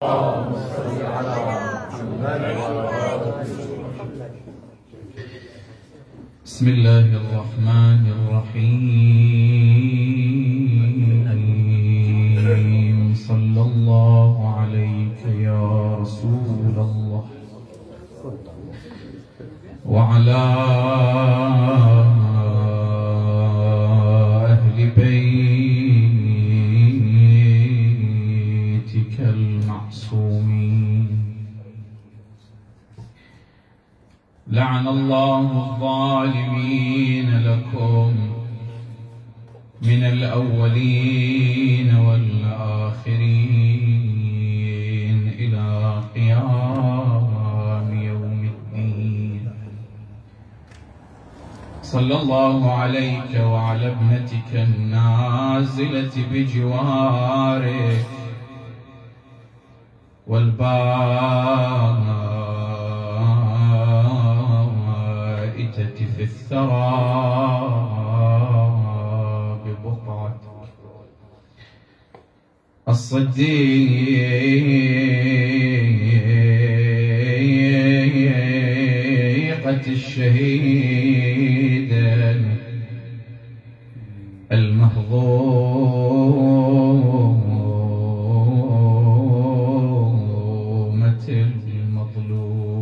اللهم صل على محمد وعلى بسم الله الرحمن الرحيم. صلى الله عليك يا رسول الله وعلى أهل بيتك المعصومين. لعن الله الظالمين لكم من الأولين والآخرين إلى قيام يوم الدين. صلى الله عليك وعلى ابنتك النازلة بجوارك والبائتة في الثرى ببقعتك الصديقة الشهيدة المهضومة المظلومة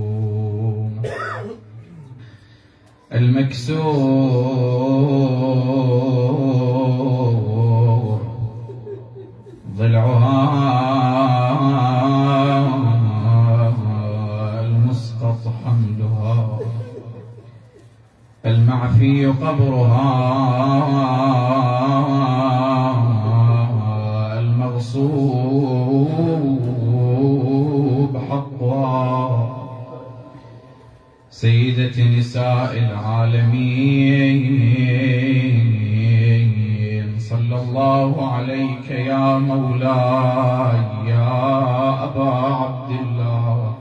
المكسور ضلعها المسقط حملها المعفي قبرها المغصوب حقها سيدة نساء العالمين. صلى الله عليك يا مولاي يا أبا عبد الله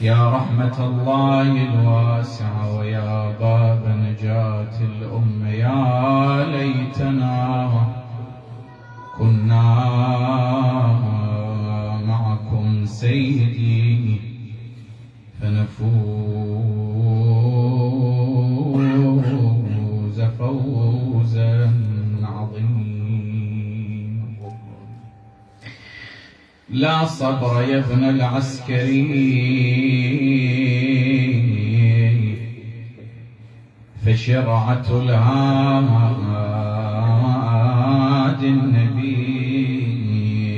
يا رحمة الله الواسعة ويا باب نجاة الأمة. يا ليتنا كنا معكم سيدي فنفوز فوزا عظيما. لا صبر يا ابن العسكري فشرعة الهادي النبي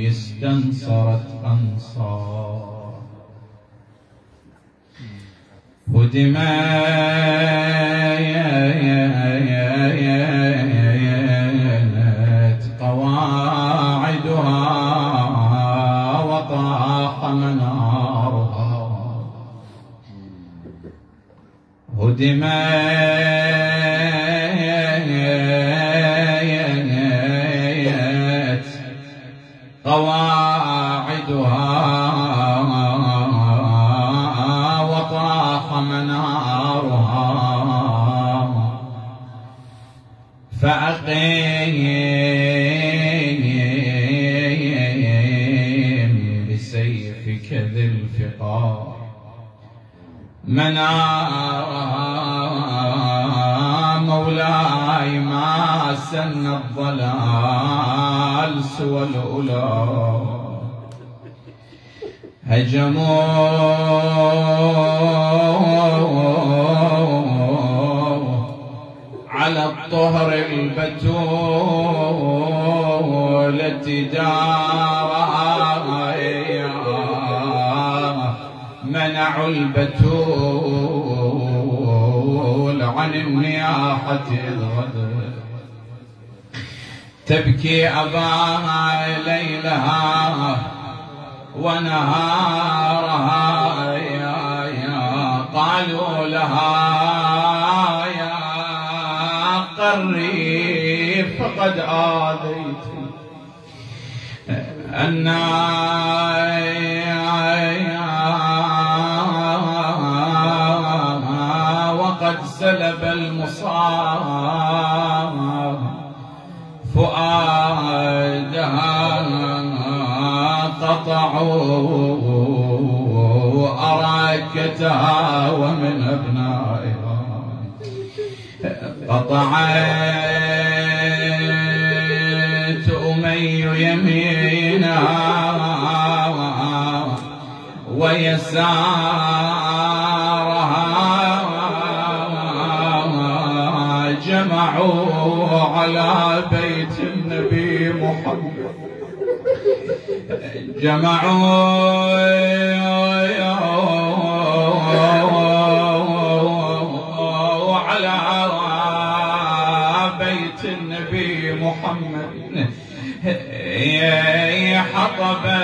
استنصرت أنصار هدمت قواعدها وطاح منارها هدمت قواعدها وطاح منارها فأقيم بسيفك ذي الفقار منارها. مولاي ما سن الضلال سوى الأولى هجموا على الطهر البتولة دارها منعوا البتول عن النياحة الغدر تبكي أباها ليلها ونهارها يا قالوا لها يا قري فقد آذيت وقد سلب المصاب فؤادها قطعوا أراك تهاوى من أبنائها. قطعت أمي يمينا ويسارها، جمعوا على بيت النبي محمد، جمعوا على بيت النبي محمد حطبا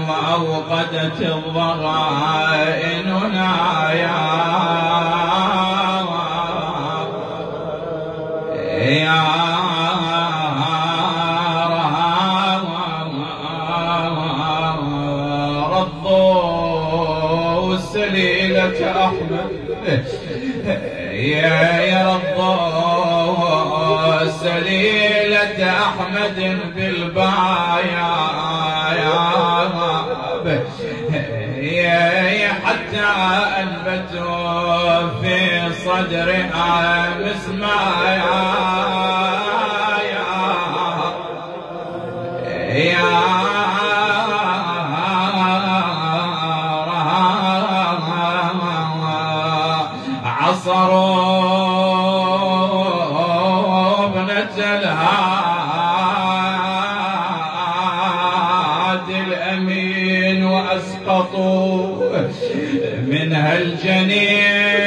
وأوقدت الضغائن نايا رضوا سليلة أحمد، يا رضوا سليلة أحمد بالبايا حتى أنبتوا في صدرها مسمايا عصروا ابنة الهادي الأمين وأسقطوا منها الجنين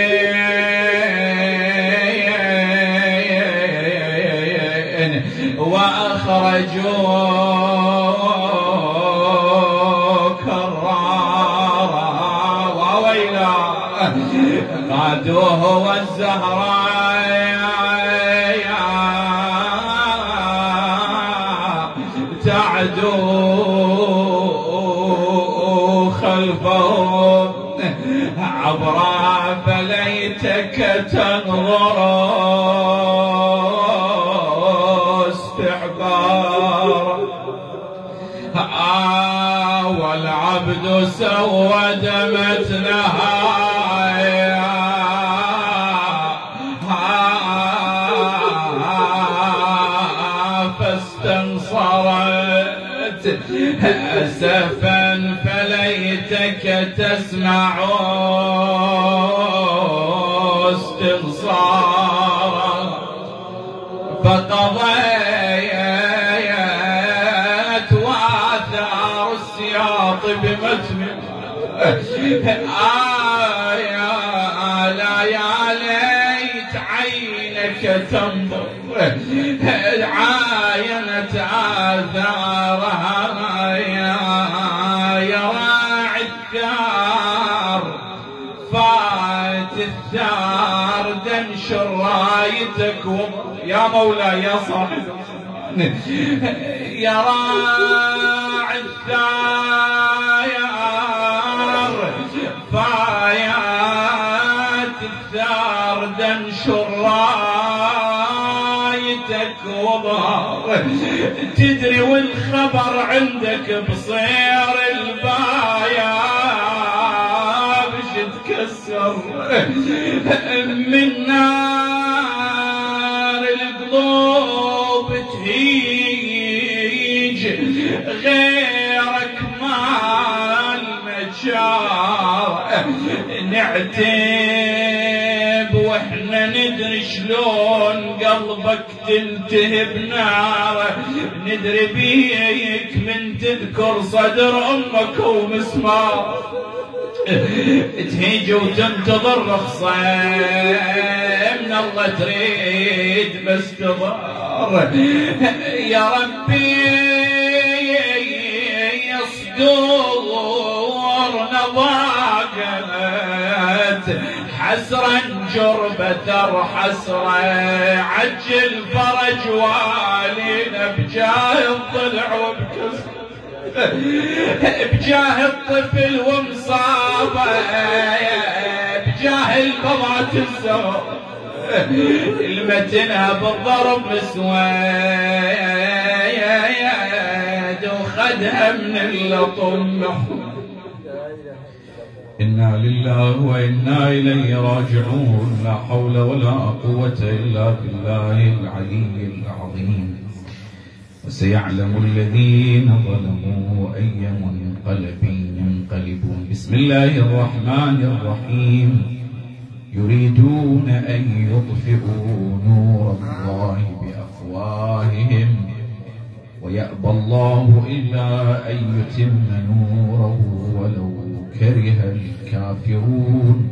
وأخرجوا كرارا وويلا قادوه والزهراء تعدو خلفهم عبرا فليتك تنظر استحقار والعبد سود متنها فاستنصرت أسفا فليتك تسمع استنصارا فقضيت وآثار السياط بمتن لا يا ليت عينك تنظر عاينت آثارها يا راعي الثار فات الثار تنشر رايتك يا مولاي يا صاحب يا راعي الثار فايات الثار تنشر رايتك وظهر تدري والخبر عندك بصير البايا بش تكسر من نار القلوب تهيج غيرك ما المجار نعتب واحنا ندري شلون قلبك تلتهب ناره ندري بيك من تذكر صدر امك ومسمار تهيج وتنتظر رخصة من الله تريد بس تضار يا ربي يصدورنا ضاقت حسرا جربة حسرة عجل فرج والينا بجاه الضلع وبكسر بجاه الطفل ومصابه بجاه البضعة الزهر المتنها بالضرب مسواد بعدها من اللطم. إنا لله وإنا إليه راجعون. لا حول ولا قوة إلا بالله العلي العظيم. وسيعلم الذين ظلموا أي منقلب ينقلبون. بسم الله الرحمن الرحيم. يريدون أن يطفئوا نور الله بأفواههم ويأبى الله إلا أن يتم نوره ولو كره الكافرون.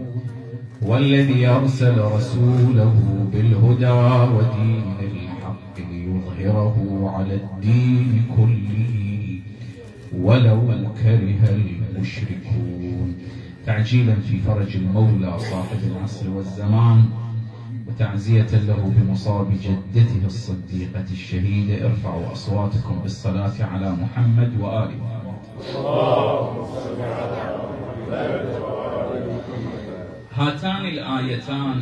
والذي أرسل رسوله بالهدى ودين الحق ليظهره على الدين كله ولو كره المشركون. تعجيلا في فرج المولى صاحب العصر والزمان، وتعزية له بمصاب جدته الصديقة الشهيدة. ارفعوا أصواتكم بالصلاة على محمد وآل محمد. هاتان الآيتان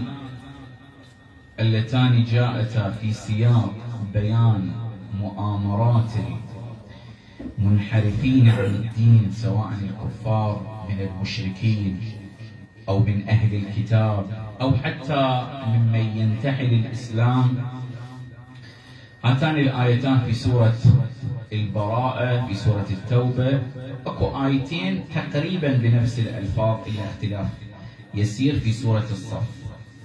اللتان جاءتا في سياق بيان مؤامرات المنحرفين عن الدين، سواء الكفار من المشركين أو من أهل الكتاب أو حتى ممن ينتحل الإسلام. هاتان الآيتان في سورة البراءة، في سورة التوبة، أكو آيتين تقريبا بنفس الألفاظ إلا اختلاف يسير في سورة الصف.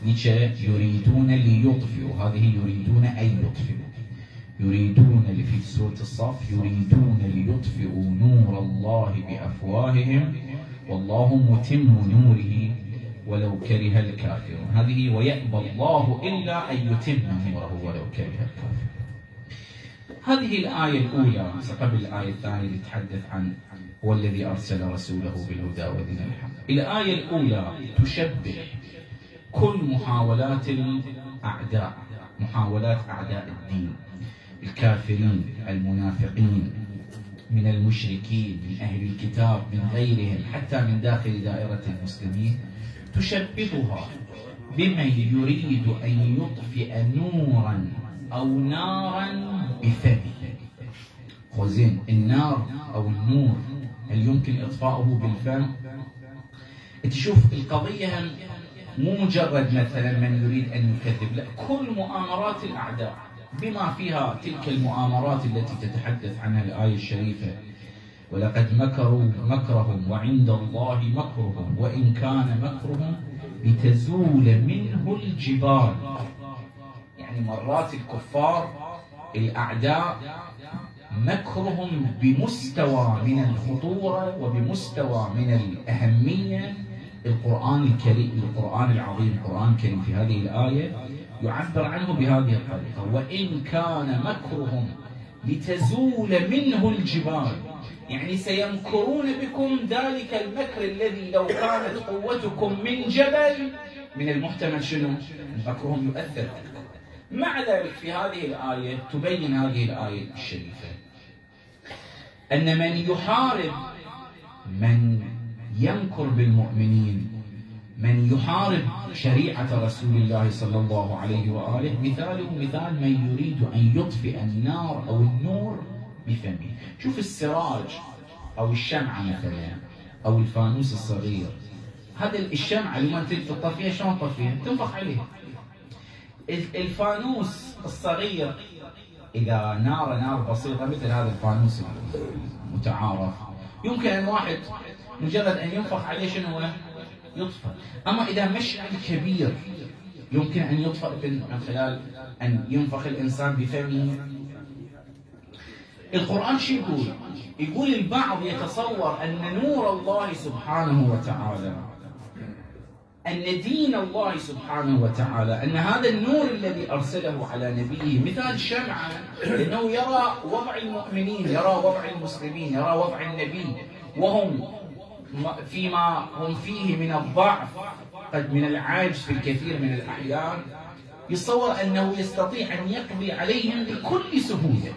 نيتشه يريدون ليطفئوا، هذه يريدون أن يطفئوا. يريدون اللي في سورة الصف يريدون ليطفئوا نور الله بأفواههم والله متم نوره ولو كره الكافرون. هذه ويأبى الله إلا أن يتم نوره ولو كره الكافرون. هذه الآية الأولى قبل الآية الثانية اللي تتحدث عن هو الذي أرسل رسوله بالهدى ودين الحق. الآية الأولى تشبه كل محاولات الأعداء، محاولات أعداء الدين، الكافرين المنافقين من المشركين من أهل الكتاب من غيرهم حتى من داخل دائرة المسلمين، تشبهها بمن يريد أن يطفئ نورا أو نارا بفمه. خوزين النار أو النور هل يمكن إطفاؤه بالفم؟ تشوف القضية مو مجرد مثلا من يريد أن يكذب، لا، كل مؤامرات الأعداء بما فيها تلك المؤامرات التي تتحدث عنها الآية الشريفة: ولقد مكروا مكرهم وعند الله مكرهم وإن كان مكرهم لتزول منه الجبال. يعني مرات الكفار الأعداء مكرهم بمستوى من الخطورة وبمستوى من الأهمية. القرآن الكريم، القرآن العظيم، القرآن الكريم في هذه الآية يعبر عنه بهذه الطريقة: وإن كان مكرهم لتزول منه الجبال. يعني سيمكرون بكم ذلك المكر الذي لو كانت قوتكم من جبل من المحتمل شنو؟ مكرهم يؤثر أكثر. مع ذلك في هذه الآية تبين هذه الآية الشريفة أن من يحارب، من يمكر بالمؤمنين، من يحارب شريعة رسول الله صلى الله عليه وآله، مثاله مثال من يريد أن يطفئ النار أو النور بفمه. شوف السراج أو الشمعة مثلا أو الفانوس الصغير، هذا الشمعة لما تريد تطفيها شلون تطفيها؟ تنفخ عليها. الفانوس الصغير إذا نار بسيطة مثل هذا الفانوس المتعارف، يمكن أن واحد مجرد أن ينفخ عليه شنو هو؟ يطفى. أما إذا مشعل كبير يمكن أن يطفأ من خلال أن ينفخ الإنسان بفمه. القرآن شو يقول؟ يقول البعض يتصور أن نور الله سبحانه وتعالى، أن دين الله سبحانه وتعالى، أن هذا النور الذي أرسله على نبيه مثال شمعة، لأنه يرى وضع المؤمنين، يرى وضع المسلمين، يرى وضع النبي وهم فيما هم فيه من الضعف، قد من العجز في الكثير من الأحيان، يتصور أنه يستطيع أن يقضي عليهم بكل سهولة،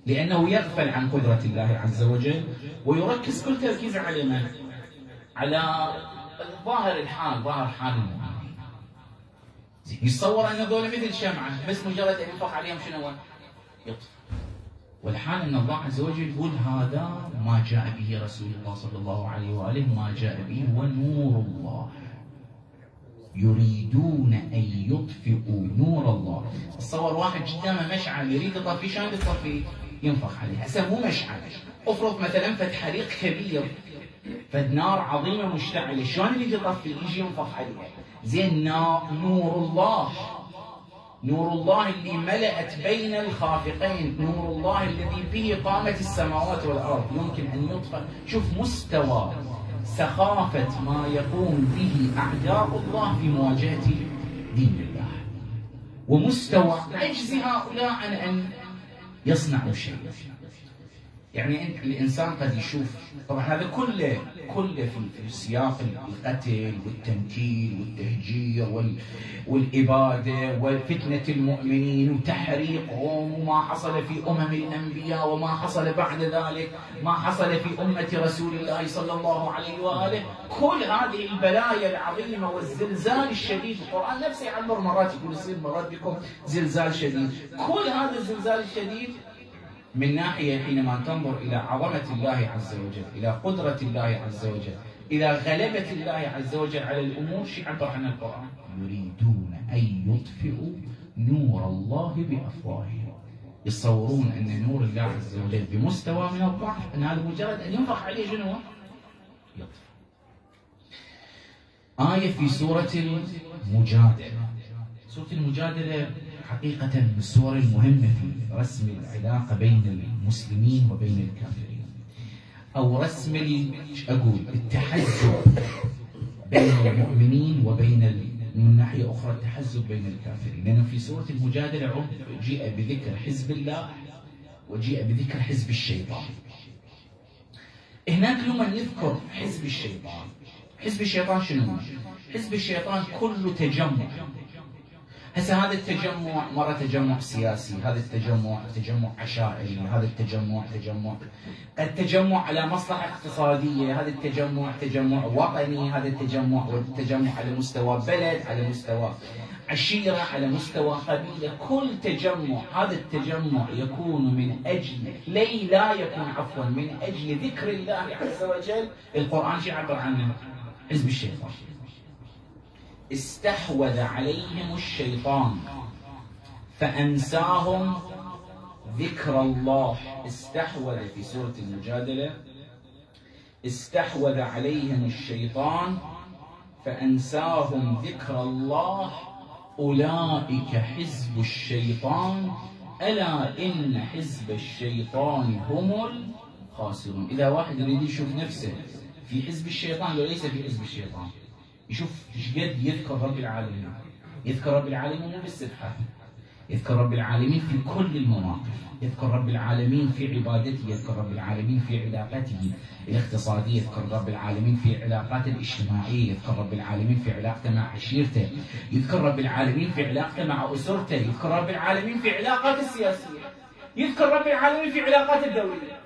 لأنه يغفل عن قدرة الله عز وجل ويركز كل تركيزه على من؟ على ظاهر الحال، ظاهر حال المؤمنين. يتصور أن هذول مثل شمعة، بس مجرد أن ينفخ عليهم شنو؟ يطفى. والحال أن الله عز وجل يقول هذا ما جاء به رسول الله صلى الله عليه وآله، ما جاء به ونور الله، يريدون أن يطفئوا نور الله. تصور واحد قدامه مشعل يريد يطفي، شلون يطفي؟ ينفخ عليه. هسه مو مشعل، افرض مثلا فد حريق كبير، فد نار عظيمه مشتعله، شلون يريد يطفي؟ يجي ينفخ عليها. زين نور الله، نور الله اللي ملأت بين الخافقين، نور الله الذي به قامت السماوات والارض، يمكن ان يطفئ. شوف مستوى سخافة ما يقوم به أعداء الله في مواجهة دين الله، ومستوى عجز هؤلاء عن أن يصنعوا شيء. يعني أنت الإنسان قد يشوف، طبعا هذا كله في سياق القتل والتنكيل والتهجير والإبادة وفتنة المؤمنين وتحريقهم، وما حصل في الأنبياء وما حصل بعد ذلك، ما حصل في أمة رسول الله صلى الله عليه وآله. كل هذه البلايا العظيمة والزلزال الشديد، القرآن نفسه يعبر مرات يقول يصير مرات بكم زلزال شديد. كل هذا الزلزال الشديد من ناحية حينما تنظر إلى عظمة الله عز وجل، إلى قدرة الله عز وجل، إلى غلبة الله عز وجل على الأمور، شيء يعبر عنه القرآن: يريدون أن يطفئوا نور الله بأفواههم. يتصورون أن نور الله عز وجل بمستوى من الضعف، أن هذا مجرد أن ينفخ عليه شنو؟ يطفئ. آية في سورة المجادلة. سورة المجادلة حقيقة من السور المهمة في رسم العلاقة بين المسلمين وبين الكافرين، أو رسم التحزب بين المؤمنين وبين من ناحية أخرى التحزب بين الكافرين. لأنه في سورة المجادلة جيء بذكر حزب الله وجيء بذكر حزب الشيطان. هناك لما يذكر حزب الشيطان. حزب الشيطان شنو؟ حزب الشيطان كله تجمع. هسه هذا التجمع مرة تجمع سياسي، هذا تجمع عشائري، هذا قد تجمع على مصلحة اقتصادية، هذا تجمع وطني، هذا التجمع على مستوى بلد، على مستوى عشيرة، على مستوى قبيلة. كل تجمع، هذا التجمع يكون من أجل من أجل ذكر الله عز وجل. القرآن شو يعبر عنه؟ حزب الشيطان. استحوذ عليهم الشيطان فأنساهم ذكر الله. استحوذ في سورة المجادلة: استحوذ عليهم الشيطان فأنساهم ذكر الله أولئك حزب الشيطان ألا إن حزب الشيطان هم الخاسرون. إذا واحد يريد يشوف نفسه في حزب الشيطان لو ليس في حزب الشيطان، يشوف ايش قد يذكر رب العالمين. يذكر رب العالمين مو بالسبحة، يذكر رب العالمين في كل المواقف، يذكر رب العالمين في عبادته، يذكر رب العالمين في علاقته الاقتصادية، يذكر رب العالمين في علاقاته الاجتماعية، يذكر رب العالمين في علاقته مع عشيرته، يذكر رب العالمين في علاقته مع أسرته، يذكر رب العالمين في علاقاته السياسية، يذكر رب العالمين في علاقاته الدولية.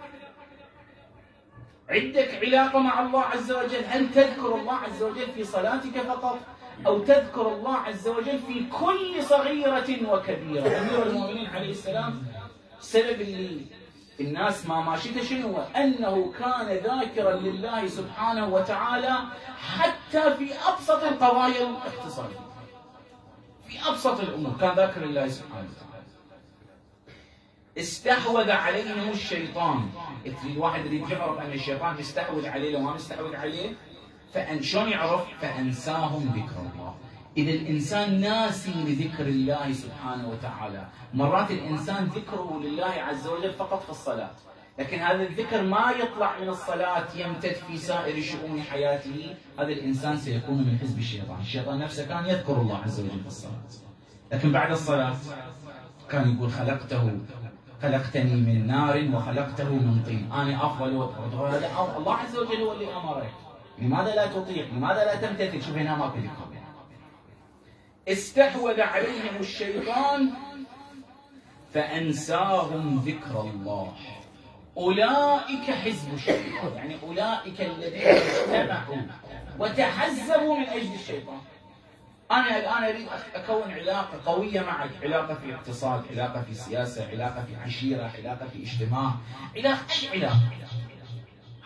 عندك علاقة مع الله عز وجل، هل تذكر الله عز وجل في صلاتك فقط، أو تذكر الله عز وجل في كل صغيرة وكبيرة؟ أمير المؤمنين عليه السلام سبب اللي الناس ما ماشيته شنو هو؟ أنه كان ذاكرا لله سبحانه وتعالى حتى في أبسط القضايا الاقتصادية، في أبسط الأمور كان ذاكر لله سبحانه وتعالى. استحوذ عليهم الشيطان. الواحد يريد يعرف أن الشيطان يستحوذ عليه لو ما مستحوذ عليه، شلون يعرف؟ فأنساهم ذكر الله. إذا الإنسان ناسي لذكر الله سبحانه وتعالى، مرات الإنسان ذكره لله عز وجل فقط في الصلاة، لكن هذا الذكر ما يطلع من الصلاة، يمتد في سائر شؤون حياته، هذا الإنسان سيكون من حزب الشيطان. الشيطان نفسه كان يذكر الله عز وجل في الصلاة، لكن بعد الصلاة كان يقول خلقتني من نار وخلقته من طين، أنا أفضل الله عز وجل هو اللي أمرك، لماذا لا تطيع؟ لماذا لا تمتثل؟ شوف هنا ماكو ذكر. استحوذ عليهم الشيطان فأنساهم ذكر الله أولئك حزب الشيطان، يعني أولئك الذين اجتمعوا وتحزبوا من أجل الشيطان. أنا الآن أريد أكون علاقة قوية معك، علاقة في اقتصاد، علاقة في سياسة، علاقة في عشيرة، علاقة في اجتماع، علاقة أي علاقة.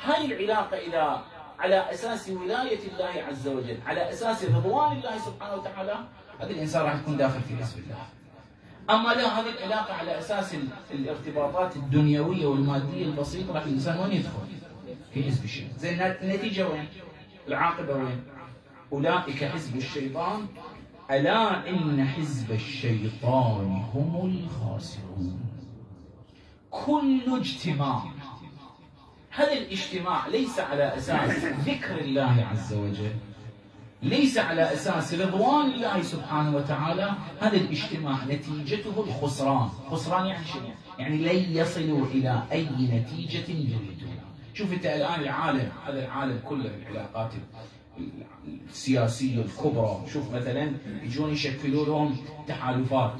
هاي العلاقة إذا على أساس ولاية الله عز وجل، على أساس رضوان الله سبحانه وتعالى، هذا الإنسان راح يكون داخل في حزب الله. أما لا، هذه العلاقة على أساس الارتباطات الدنيوية والمادية البسيطة، راح الإنسان وين يدخل؟ في حزب الشيطان. زين النتيجة وين؟ العاقبة وين؟ أولئك حزب الشيطان ألا إن حزب الشيطان هم الخاسرون. كل اجتماع، هذا الاجتماع ليس على أساس ذكر الله عز وجل، ليس على أساس رضوان الله سبحانه وتعالى، هذا الاجتماع نتيجته الخسران. خسران يعني شنو؟ يعني لن يصلوا إلى أي نتيجة يريدون. شوف أنت الآن العالم، هذا العالم كله العلاقات السياسية الكبرى، شوف مثلا يجون يشكلوا لهم تحالفات،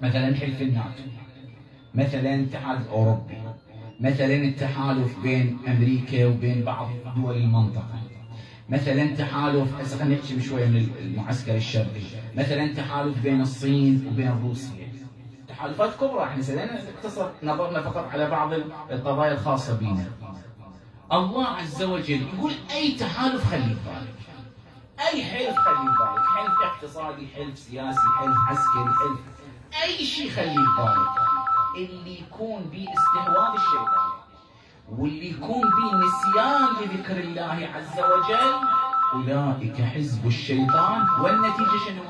مثلا حلف الناتو، مثلا الاتحاد الأوروبي، مثلا التحالف بين أمريكا وبين بعض دول المنطقة، مثلا تحالف، هسه خلينا نحكي بشويه من المعسكر الشرقي، مثلا تحالف بين الصين وبين روسيا، تحالفات كبرى. احنا نقتصر نظرنا فقط على بعض القضايا الخاصه بنا. الله عز وجل يقول اي تحالف خلي ببالك، اي حلف خلي ببالك، حلف اقتصادي، حلف سياسي، حلف عسكري، حلف اي شيء خلي ببالك، اللي يكون به استهوان الشيطان واللي يكون به نسيان لذكر الله عز وجل، أولئك حزب الشيطان. والنتيجة شنو؟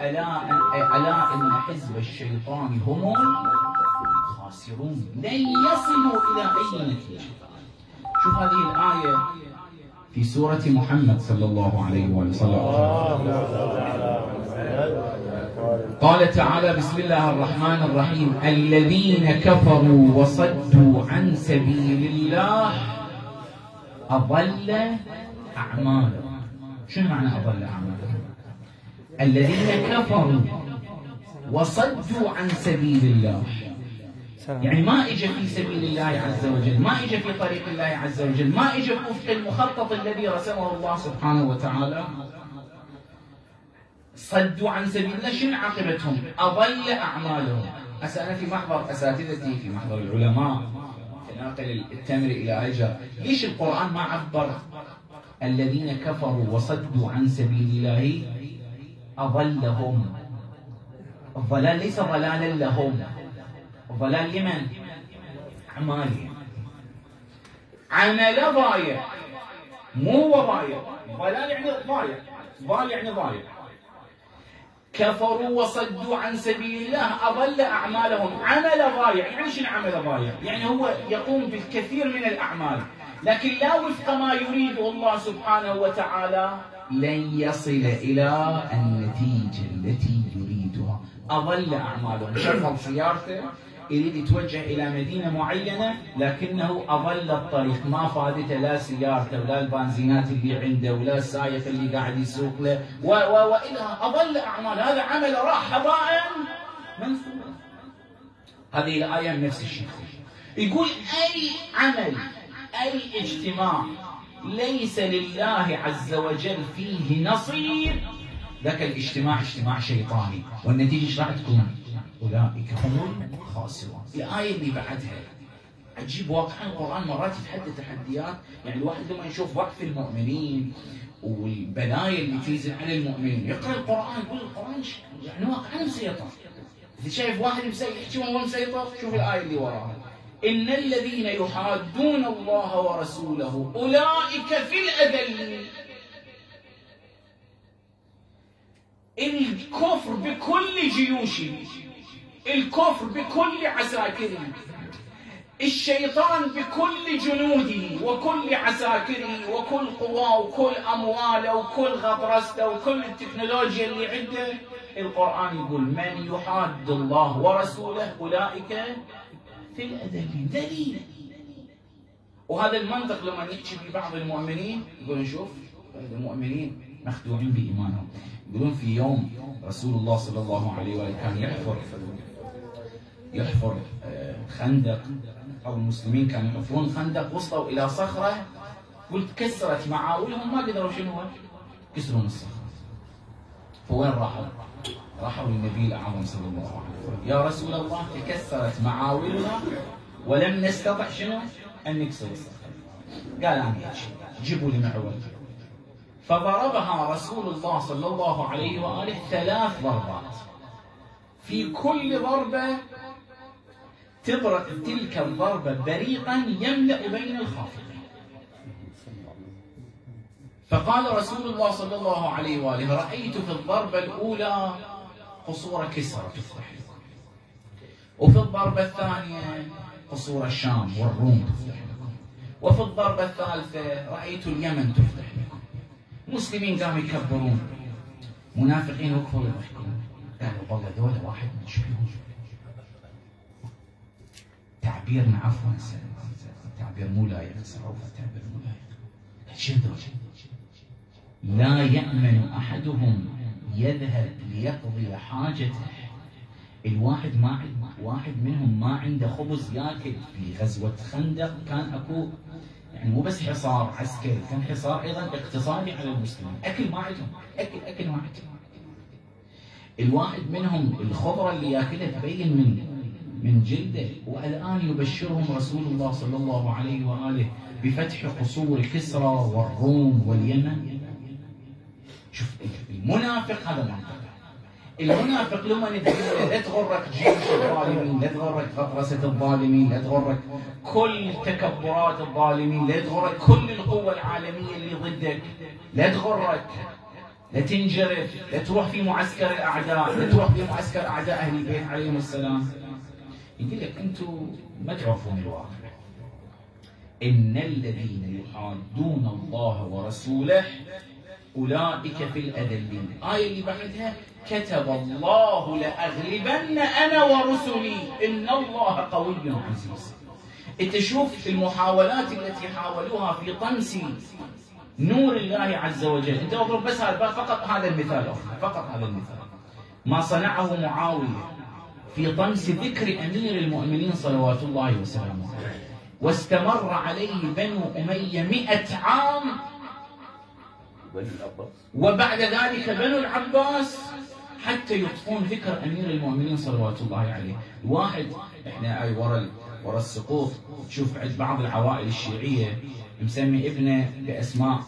ألا إن حزب الشيطان هم الخاسرون، لن يصلوا إلى أي نتيجة. شوف هذه الآية في سورة محمد صلى الله عليه وسلم. قال تعالى: بسم الله الرحمن الرحيم: الذين كفروا وصدوا عن سبيل الله أضل أعمالهم. شنو معنى أضل أعمالهم؟ الذين كفروا وصدوا عن سبيل الله، يعني ما اجى في سبيل الله عز وجل، ما اجى في طريق الله عز وجل، ما اجى وفق المخطط الذي رسمه الله سبحانه وتعالى. صدوا عن سبيل الله، شنو عاقبتهم؟ أضل أعمالهم. هسه أنا في محضر أساتذتي، في محضر العلماء، ناقل التمر إلى رجاء، ليش القرآن ما عبر الذين كفروا وصدوا عن سبيل الله أضلهم؟ الضلال ليس ضلالا لهم، الضلال لمن؟ أعمالهم. عمل ضايع، مو ضايع. ضلال يعني ضايع، ضال يعني ضايع. كفروا وصدوا عن سبيل الله أضل أعمالهم. عمل ضايع، يعني شنو عمل ضايع؟ يعني هو يقوم بالكثير من الأعمال لكن لا وفق ما يريده الله سبحانه وتعالى، لن يصل إلى النتيجة التي يريدها. أضل أعمالهم. شغل سيارته يريد يتوجه إلى مدينة معينة لكنه أضل الطريق، ما فادته لا سيارته ولا البنزينات اللي عنده ولا السائق اللي قاعد يسوق له وإلى أضل أعمال. هذا عمل راح هباء منثورا. هذه الآية نفس الشيء، يقول أي عمل، أي اجتماع ليس لله عز وجل فيه نصيب، ذاك الاجتماع اجتماع شيطاني، والنتيجة ايش راح تكون؟ أولئك هم الخاسرون. الآية اللي بعدها عجيب، واقعا القرآن مرات يتحدى تحديات، يعني الواحد لما يشوف ضعف المؤمنين والبلايا اللي تنزل على المؤمنين يقرأ القرآن يقول القرآن يعني واقعا مسيطر. إذا شايف واحد يحكي وهو مسيطر، شوف الآية اللي وراها: إن الذين يحادون الله ورسوله أولئك في الأذلين. الكفر بكل جيوشه، الكفر بكل عساكره، الشيطان بكل جنوده وكل عساكره وكل قواه وكل أمواله وكل غطرسته وكل التكنولوجيا اللي عنده. القرآن يقول: من يحاد الله ورسوله أولئك في الأذلين. ذليل. وهذا المنطق لما يحكي ببعض المؤمنين يقولون شوف المؤمنين مخدوعين بإيمانهم. يقولون في يوم رسول الله صلى الله عليه وسلم كان يحفر خندق، أو المسلمين كانوا يحفرون خندق، وصلوا إلى صخرة قلت كسرت معاولهم، ما قدروا شنو كسرون الصخرة. فوين راحوا؟ راحوا للنبي الأعظم صلى الله عليه وسلم. يا رسول الله تكسرت معاولنا ولم نستطع شنو؟ أن نكسر الصخرة. قال أنا جيبوا لي معول. فضربها رسول الله صلى الله عليه وآله 3 ضربات. في كل ضربة تبرق تلك الضربة بريقا يملأ بين الخافقين. فقال رسول الله صلى الله عليه وآله: رأيت في الضربة الأولى قصور كسرى تفتح لكم، وفي الضربة الثانية قصور الشام والروم تفتح لكم، وفي الضربة الثالثة رأيت اليمن تفتح لكم. مسلمين قاموا يكبرون، منافقين وقفوا يضحكون، قالوا والله ذولا واحد من شبيهون. تعبيرنا عفوا التعبير مو لايق، صراحة التعبير مو لايق. شو ذول؟ لا يأمن أحدهم يذهب ليقضي حاجته. الواحد واحد منهم ما عنده خبز ياكل. في غزوة خندق كان اكو يعني مو بس حصار عسكري، كان حصار ايضا اقتصادي على المسلمين، اكل ما عندهم، اكل ما عندهم. الواحد منهم الخضره اللي ياكلها تبين من جلده. والان يبشرهم رسول الله صلى الله عليه واله بفتح قصور كسرى والروم واليمن. شوف المنافق هذا منطقه. المنافق لما ندري لا تغرك جيوش الظالمين، لا تغرك غطرسه الظالمين، لا تغرك كل تكبرات الظالمين، لا تغرك كل القوه العالميه اللي ضدك، لا تغرك، لا تنجرف، لا تروح في معسكر الاعداء، لا تروح في معسكر اعداء اهل البيت عليهم السلام. يقول لك انتم ما تعرفون الواقع. ان الذين يحادون الله ورسوله اولئك في الاذلين. الايه اللي بعدها كتب الله لأغلبن أنا ورسلي إن الله قوي عزيز. أنت شوف المحاولات التي حاولوها في طمس نور الله عز وجل. أنت اضرب بس فقط هذا المثال، فقط هذا المثال. ما صنعه معاوية في طمس ذكر أمير المؤمنين صلوات الله وسلامه عليه، واستمر عليه بنو أمية 100 عام، وبعد ذلك بنو العباس، حتى يطفون ذكر امير المؤمنين صلوات الله عليه. الواحد احنا ورا السقوط تشوف عند بعض العوائل الشيعيه مسمي ابنه باسماء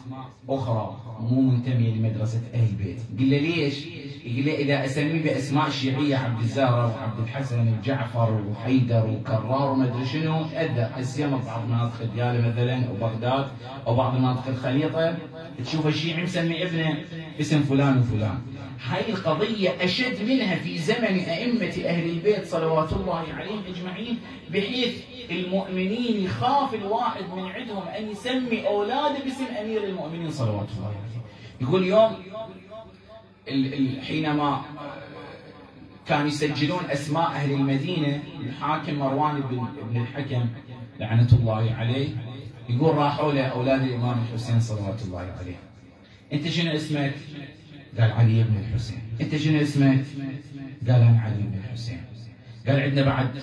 اخرى مو منتميه لمدرسه اهل البيت. قل له ليش؟ يقول له اذا اسميه باسماء الشيعيه عبد الزهره وعبد الحسن وجعفر وحيدر وكرار وما ادري شنو، تاذى السيما بعض مناطق دياله مثلا او بغداد او بعض مناطق الخليطه، تشوف الشيعي مسمي ابنه باسم فلان وفلان. هاي القضية أشد منها في زمن أئمة أهل البيت صلوات الله عليهم أجمعين، بحيث المؤمنين يخاف الواحد من عندهم أن يسمي أولاده باسم أمير المؤمنين صلوات الله عليه. يقول يوم حينما كانوا يسجلون أسماء أهل المدينة، الحاكم مروان بن الحكم لعنة الله عليه يقول راحوا له أولاد الإمام الحسين صلوات الله عليه: أنت شنو اسمك؟ قال علي بن الحسين. انت شنو اسمك؟ قال انا علي بن الحسين. قال عندنا بعد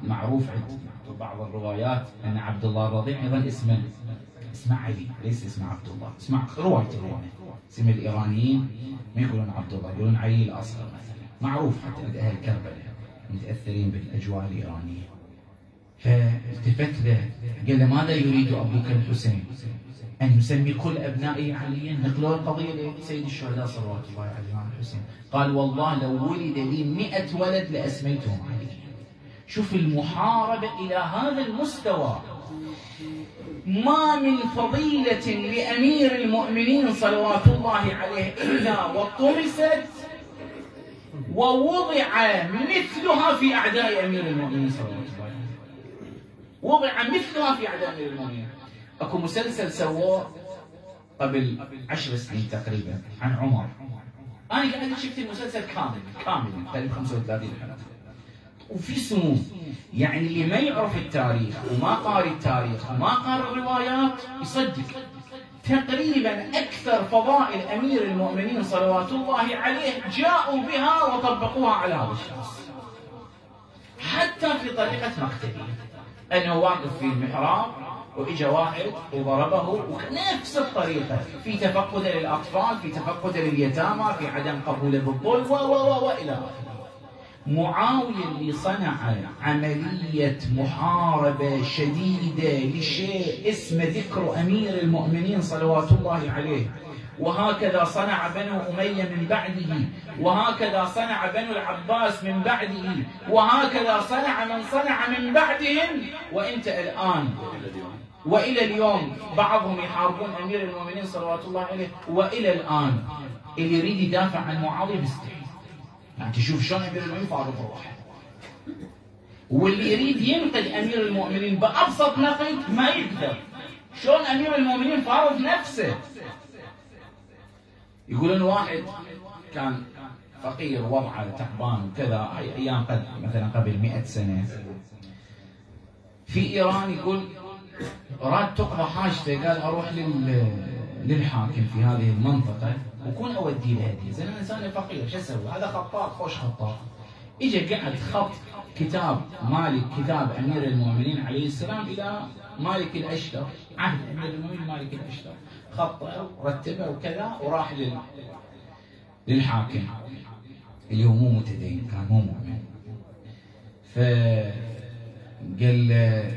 معروف عند بعض الروايات ان عبد الله الرضيع ايضا اسمه علي، ليس اسمه عبد الله. اسمع روايه اسم الايرانيين ما يقولون عبد الله، يقولون علي الاصغر مثلا، معروف حتى عند اهل كربلاء متاثرين بالاجواء الايرانيه. فالتفت له قال له: ماذا يريد ابوك الحسين؟ أن يسمي كل أبنائه عليا؟ نقلوا القضية لسيد الشهداء صلوات الله عليه الإمام الحسين. قال: والله لو ولد لي 100 ولد لأسميتهم عليا. شوف المحاربة إلى هذا المستوى. ما من فضيلة لأمير المؤمنين صلوات الله عليه إلا وطمست ووضع مثلها في أعداء أمير المؤمنين صلوات الله عليه. وضع مثلها في أعداء أمير المؤمنين. اكو مسلسل سووه قبل 10 سنين تقريبا عن عمر. انا قاعد شفت المسلسل كامل تقريبا 35 حلقه، وفي سموم. يعني اللي ما يعرف التاريخ وما قاري التاريخ وما قاري الروايات يصدق. تقريبا اكثر فضائل امير المؤمنين صلوات الله عليه جاءوا بها وطبقوها على هذا الشخص، حتى في طريقه مقتله. انه واقف في المحراب وإجا واحد وضربه، ونفس الطريقة في تفقد للأطفال، في تفقد لليتامى، في عدم قبوله بالظلم وإلى آخره. معاوية اللي صنع عملية محاربة شديدة لشيء اسمه ذكر أمير المؤمنين صلوات الله عليه، وهكذا صنع بنو أمية من بعده، وهكذا صنع بنو العباس من بعده، وهكذا صنع من صنع من بعدهم، وانت الآن وإلى اليوم بعضهم يحاربون أمير المؤمنين صلوات الله عليه، وإلى الآن اللي يريد يدافع عن معاوية بيستحي. يعني تشوف شلون أمير المؤمنين فارض الروح، واللي يريد ينقذ أمير المؤمنين بأبسط نقد ما يقدر. شلون أمير المؤمنين فارض نفسه. يقولون واحد كان فقير وضعه تعبان وكذا، أيام مثلا قبل 100 سنة في إيران، يقول راد تقضى حاجته، قال أروح للحاكم في هذه المنطقة وكون أودي له هدية. زين إنسان فقير شو أسوي؟ هذا خطاط، خوش خطاط. إجا قعد خط كتاب مالك، كتاب أمير المؤمنين عليه السلام إلى مالك الأشتر، عهد أمير المؤمنين مالك الأشتر، خطه ورتبه وكذا، وراح للحاكم اللي هو مو متدين، كان مو مؤمن. فقال له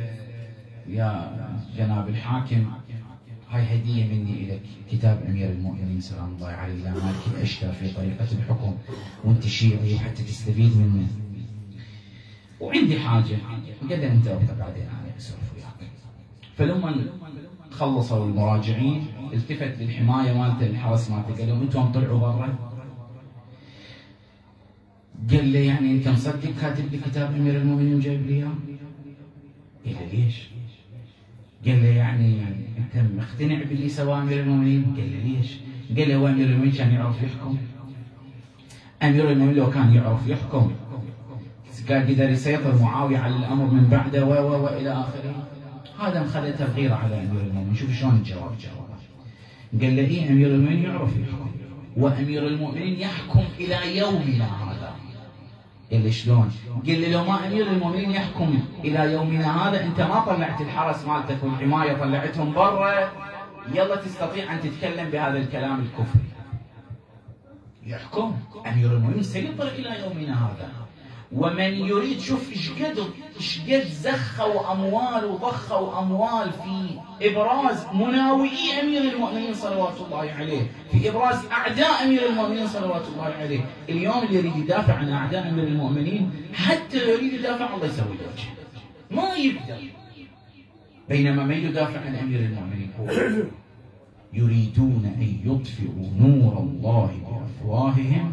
يا جناب الحاكم، هاي هدية مني إليك، كتاب أمير المؤمنين سلام الله عليه إلى مالك الأشتر في طريقة الحكم، وأنت شيعي وحتى تستفيد منه، وعندي حاجة. قال له أنت أبقى بعدين أنا أسولف وياك. فلما خلصوا المراجعين التفت للحماية مالته، الحرس مالته، قال لهم أنتم طلعوا برا؟ قال له يعني أنت مصدق كاتب لي كتاب أمير المؤمنين وجايب لي إياه؟ قال له ليش؟ قال له يعني أنت مقتنع باللي سواه أمير المؤمنين؟ قال له ليش؟ قال له هو أمير المؤمنين كان يعرف يحكم؟ أمير المؤمنين لو كان يعرف يحكم كان قدر يسيطر معاوية على الأمر من بعده وإلى آخره. هذا مخلي تغيير على أمير المؤمنين. شوف شلون الجواب. قال له إيه أمير المؤمنين يعرف يحكم، وأمير المؤمنين يحكم إلى يومنا هذا. قال له شلون؟ قال له لو ما أمير المؤمنين يحكم إلى يومنا هذا أنت ما طلعت الحرس مالتك والحماية طلعتهم برا، يلا تستطيع أن تتكلم بهذا الكلام الكفري. يحكم أمير المؤمنين سيطر إلى يومنا هذا. ومن يريد، شوف إشقد زخوا أموال وضخوا أموال في إبراز مناوئي أمير المؤمنين صلوات الله عليه، في إبراز أعداء أمير المؤمنين صلوات الله عليه. اليوم اللي يريد يدافع عن أعداء أمير المؤمنين، حتى لو يريد يدافع الله يسوي له وجه، ما يقدر. بينما من يدافع عن أمير المؤمنين هو يريدون أن يطفئوا نور الله بأفواههم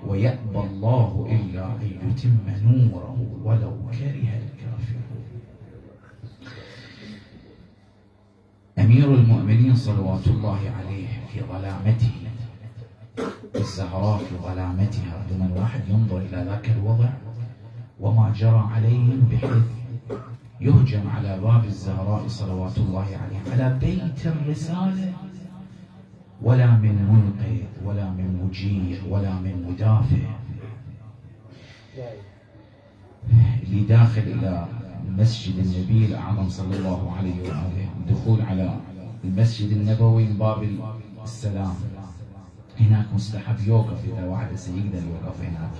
ويأبى الله إلا أن يتم نوره ولو كره الكافرون. أمير المؤمنين صلوات الله عليه في ظلامته، الزهراء في ظلامتها، لما الواحد ينظر إلى ذاك الوضع وما جرى عليهم، بحيث يهجم على باب الزهراء صلوات الله عليه، على بيت الرسالة، ولا من منقذ ولا من مجير ولا من مدافع. اللي داخل إلى مسجد النبي الأعظم صلى الله عليه وآله، الدخول على المسجد النبوي من باب السلام، هناك مستحب يوقف، إذا واحد سيقدر يوقف هناك،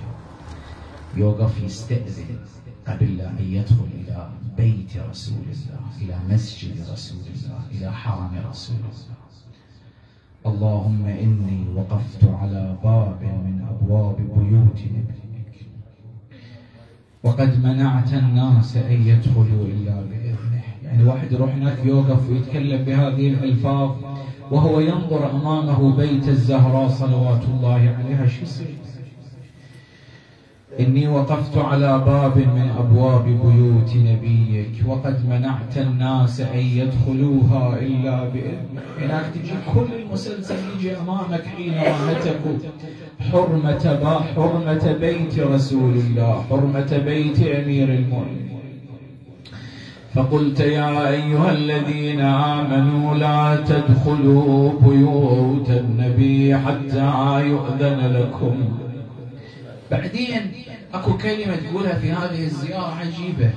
يوقف يستأذن قبل أن يدخل إلى بيت رسول الله، إلى مسجد رسول الله، إلى حرم رسول الله. اللهم إني وقفت على باب من أبواب بيوت نبيك، وقد منعت الناس أن يدخلوا إلا بإذنه. يعني واحد يروح هناك يوقف ويتكلم بهذه الألفاظ وهو ينظر أمامه بيت الزهراء صلوات الله عليها، شو يصير؟ إني وقفت على باب من أبواب بيوت نبيك وقد منعت الناس أن يدخلوها إلا بإذنك. هناك تجي كل المسلسل يجي أمامك حينما هتكوا حرمة بيت رسول الله، حرمة بيت أمير المؤمنين. فقلت يا أيها الذين آمنوا لا تدخلوا بيوت النبي حتى يؤذن لكم. بعدين اكو كلمة تقولها في هذه الزيارة عجيبة،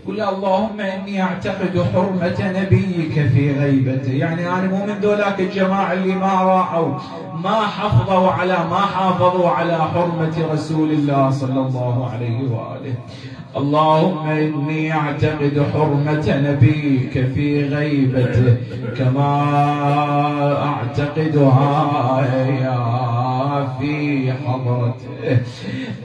قل اللهم إني أعتقد حرمة نبيك في غيبته. يعني أنا مو من ذولاك الجماعة اللي ما راحوا ما حافظوا على حرمة رسول الله صلى الله عليه وآله. اللهم إني أعتقد حرمة نبيك في غيبته كما أعتقدها في حضرته.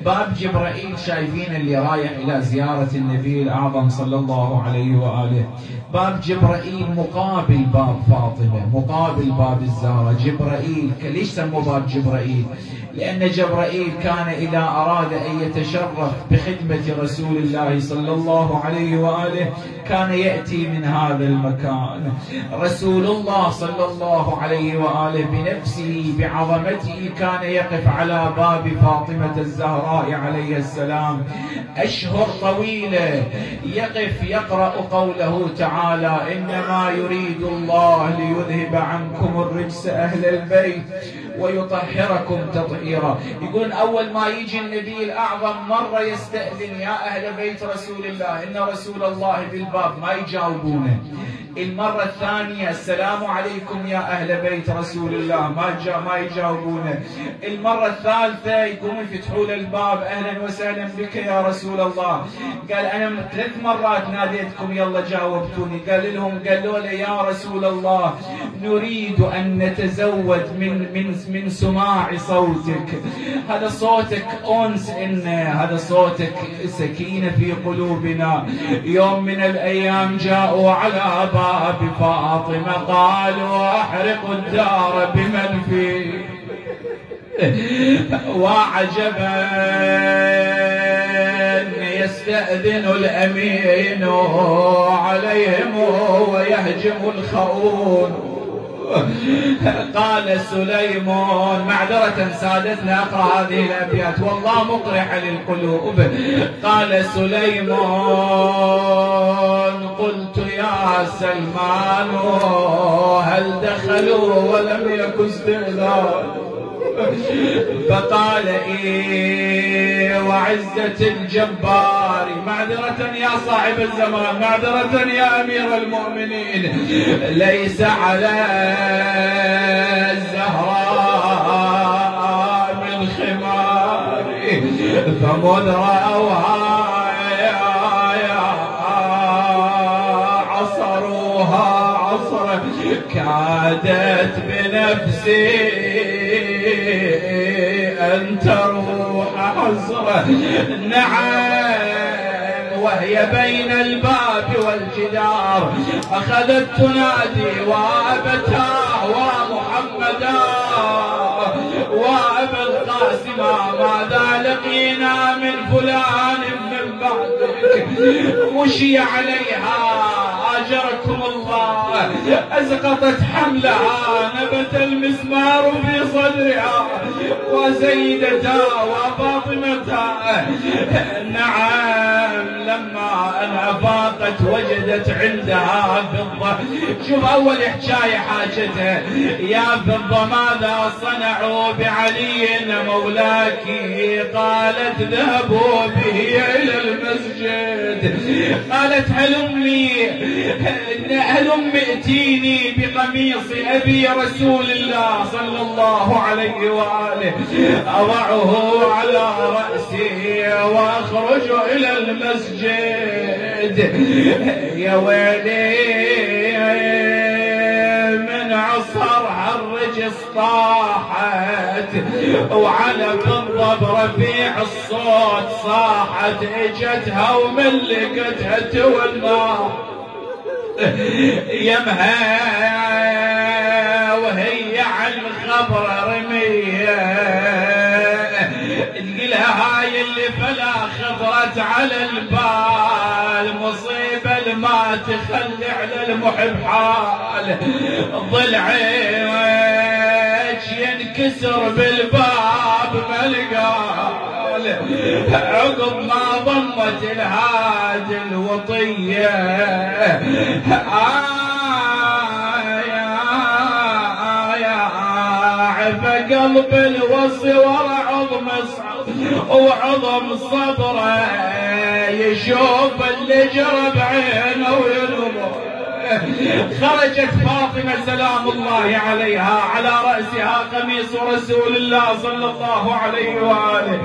باب جبرائيل شايفين اللي رايح إلى زيارة النبي الأعظم صلى الله عليه وآله. باب جبرائيل مقابل باب فاطمة، مقابل باب الزهرة. جبرائيل ليش سموا باب جبرائيل؟ لأن جبرائيل كان إذا أراد أن يتشرف بخدمة رسول الله صلى الله عليه وآله كان يأتي من هذا المكان. رسول الله صلى الله عليه وآله بنفسه بعظمته كان يقف على باب فاطمة الزهراء عليه السلام أشهر طويلة، يقف يقرأ قوله تعالى: إنما يريد الله ليذهب عنكم الرجس أهل البيت ويطهركم تطهيرا. يقول أول ما يجي النبي الأعظم مرة يستأذن: يا أهل بيت رسول الله إن رسول الله بالباب، ما يجاوبونه. المرة الثانية: السلام عليكم يا أهل بيت رسول الله، ما يجاوبونه. المرة الثالثة يقوموا يفتحوا له الباب: أهلا وسهلا بك يا رسول الله. قال: أنا 3 مرات ناديتكم يلا جاوبتوني. قالوا له: يا رسول الله نريد أن نتزود من سماع صوتك، هذا صوتك أنس إنا، هذا صوتك سكينة في قلوبنا. يوم من الأيام جاءوا على باب فاطمة قالوا: أحرقوا الدار بمن فيه. وعجبا يستأذن الأمين عليهم ويهجم الخؤون. قال سليمان، معذرة سادتنا أقرأ هذه الأبيات والله مقرحة للقلوب. قال سليمان: قلت يا سلمان هل دخلوا ولم يكن استئذان؟ فقال: إيه وعزة الجبار، معذرة يا صاحب الزمان، معذرة يا أمير المؤمنين، ليس على الزهراء من خمار، فمذ رأوها عصروها عصرا كادت بنفسي أن تروح حسرة. نعم وهي بين الباب والجدار أخذت تنادي: وأبتاه ومحمدا وأبا القاسم ماذا لقينا من فلان من بعدك. مشي عليها أجركم الله، أسقطت حملها، نبت المسمار في صدرها، وزيدتها وفاطمتها. نعم لما أن أفاقت وجدت عندها فضة. شوف أول حكاية حاجتها: يا فضة ماذا صنعوا بعلي مولاك؟ قالت: ذهبوا به إلى المسجد. قالت: هلم ائتيني بقميص أبي رسول الله صلى الله عليه وآله أضعه على رأسي وأخرج إلى المسجد. يا ويلي من عصرها الرجس طاحت، وعلى فضة برفيع الصوت صاحت، اجتها وملكتها تولى يمها وهي عن الخبر رمية. تقلها هاي اللي فلا خبرت على البال، مصيبة ما تخلي على المحب حال. ضلعك ينكسر بالباب ملقال، عقب ما ضمت الهاد الوطية. عفى قلب الوصي ورا عظم وعظم صبره يشوف اللي جرى بعينه وينظر. خرجت فاطمة سلام الله عليها على رأسها قميص رسول الله صلى الله عليه وآله،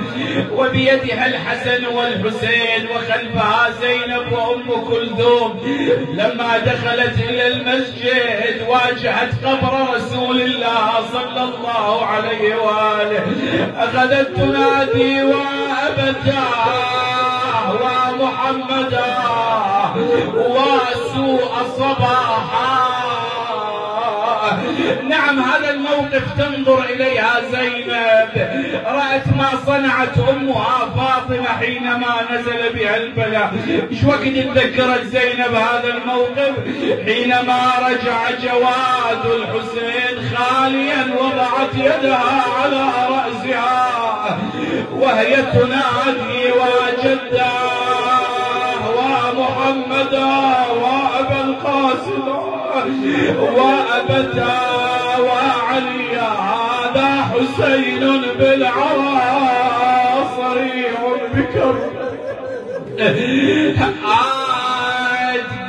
وبيدها الحسن والحسين، وخلفها زينب وأم كلثوم. لما دخلت إلى المسجد واجهت قبر رسول الله صلى الله عليه وآله، أخذت تنادي وأبتاه ومحمدا وسوء صباحا. نعم، هذا الموقف تنظر إليها زينب، رأت ما صنعت أمها فاطمة حينما نزل بها البلاء. إيش وقت تذكرت زينب هذا الموقف؟ حينما رجع جواد الحسين خاليا وضعت يدها على رأسها وهي تنادي وجداه ومحمدا وأبا القاسم وأبتا وعليا، هذا حسين بالعرى صريع بكر.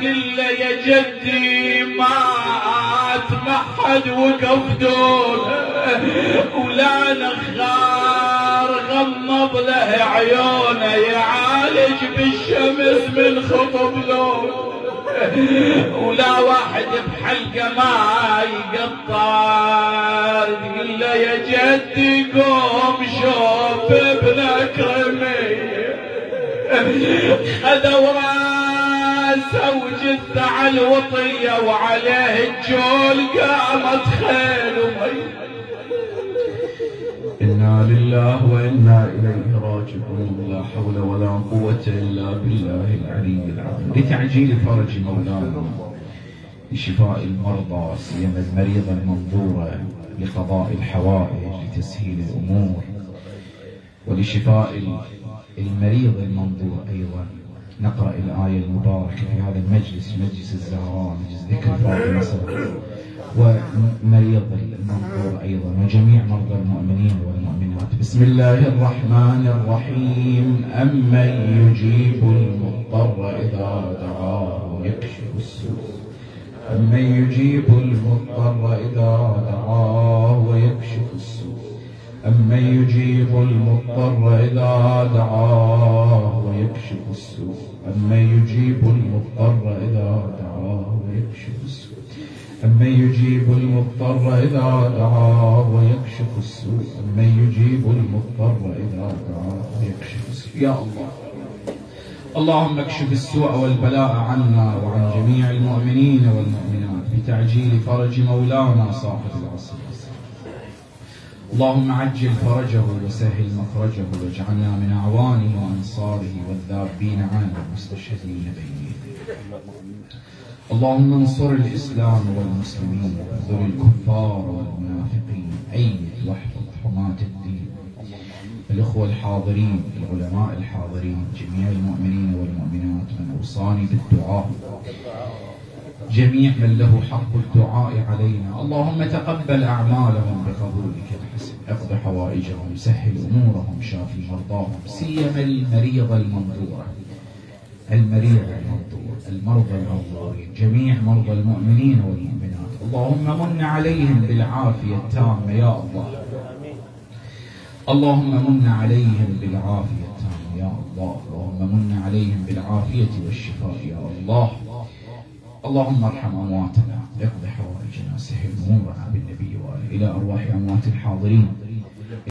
تقول له يا جدي مات ما حد وقف دونه، ولا نخار غمض له عيونه، يعالج بالشمس من خطب لون، ولا واحد بحلقه ما يقطر. تقول له يا جدي قوم شوف ابنك رمي، خذوا راسه وجثه على الوطيه وعليه الجول قامت خيل ومي. إنا لله وإنا إليه راجعون، لا حول ولا قوة إلا بالله العلي العظيم. لتعجيل فرج مولانا، لشفاء المرضى سيما المريضة المنظورة، لقضاء الحوائج، لتسهيل الأمور، ولشفاء المريض المنظور أيضا. نقرأ الآية المباركة في هذا المجلس، مجلس الزهراء، مجلس ذكر فاطمة صلى، ومريض المنظور أيضا، وجميع مرضى المؤمنين والمؤمنات. بسم الله الرحمن الرحيم. أمن يجيب المضطر إذا دعاه ويكشف السوء، أمن يجيب المضطر إذا دعاه ويكشف السوء، أمن يجيب المضطر إذا دعاه ويكشف السوء، أمن يجيب المضطر إذا دعاه ويكشف السوء، أمن يجيب المضطر إذا دعاه ويكشف السوء، أمن يجيب المضطر إذا دعاه ويكشف السوء. يا الله، اللهم اكشف السوء والبلاء عنا وعن جميع المؤمنين والمؤمنات بتعجيل فرج مولانا صاحب العصر. اللهم عجل فرجه وسهل مخرجه، واجعلنا من أعوانه وأنصاره والذابين عنه والمستشهدين بين يديه. اللهم انصر الإسلام والمسلمين، واخذل الكفار والمنافقين، أيد واحفظ حماة الدين، الإخوة الحاضرين، العلماء الحاضرين، جميع المؤمنين والمؤمنات، من أوصاني بالدعاء، جميع من له حق الدعاء علينا. اللهم تقبل أعمالهم بقبولك الحسن، اقض حوائجهم، سهل أمورهم، شافي مرضاهم، سيما المريض المنظورة، المريض المنظور، المرضى المنظورين، جميع مرضى المؤمنين والمؤمنات. اللهم من عليهم بالعافية التامة يا الله، اللهم من عليهم بالعافية التامة يا الله، اللهم من عليهم بالعافية والشفاء يا الله. اللهم ارحم أمواتنا، اقض حوائجنا، سهل أمورنا بالنبي وآله، إلى أرواح أموات الحاضرين